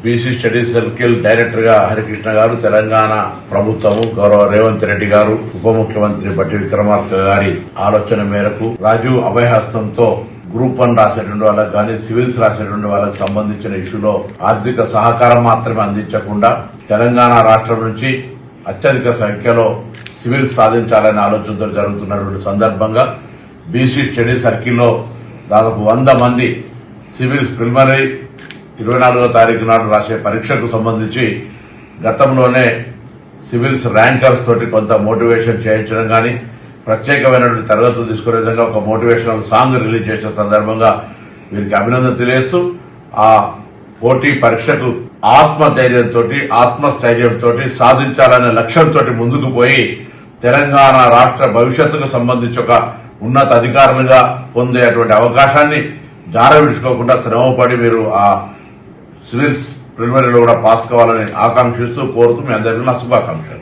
BC studies circle director గా హరికృష్ణ గారు, తెలంగాణ ప్రభుత్వము గౌరవ రేవంత్ రెడ్డి గారు, ఉప ముఖ్యమంత్రి బట్టి విక్రమార్క గారి ఆలోచన మేరకు రాజీవ్ అభయహస్తంతో గ్రూప్ 1 రాసేటువంటి వాళ్ళకి కానీ సివిల్స్ రాసేటువంటి వాళ్ళకి సంబంధించిన ఇష్యూలో ఆర్థిక సహకారం మాత్రమే అందించకుండా తెలంగాణ రాష్ట్రం నుంచి అత్యధిక సంఖ్యలో సివిల్స్ సాధించాలనే ఆలోచనతో జరుగుతున్నటువంటి సందర్భంగా బీసీ స్టడీ సర్కిల్లో దాదాపు 100 మంది సివిల్స్ ప్రిలిమినరీ 24వ తారీఖు నాడు రాసే పరీక్షకు సంబంధించి గతంలోనే సివిల్స్ ర్యాంకర్స్ తోటి కొంత మోటివేషన్ చేయించడం కానీ ప్రత్యేకమైనటువంటి తరగతులు తీసుకునే విధంగా ఒక మోటివేషనల్ సాంగ్ రిలీజ్ చేసిన సందర్భంగా వీరికి అభినందన తెలియజేస్తూ ఆ పోటీ పరీక్షకు ఆత్మధైర్యంతో ఆత్మస్థైర్యంతో సాధించాలనే లక్ష్యంతో ముందుకు పోయి తెలంగాణ రాష్ట్ర భవిష్యత్తుకు సంబంధించి ఒక ఉన్నత అధికారులుగా పొందేటువంటి అవకాశాన్ని జారవిడుచుకోకుండా శ్రమపడి మీరు ఆ సివిల్స్ ప్రిలిమినరీలో కూడా పాస్ కావాలని ఆకాంక్షిస్తూ కోరుతూ మీ అందరికీ నా శుభాకాంక్షలు.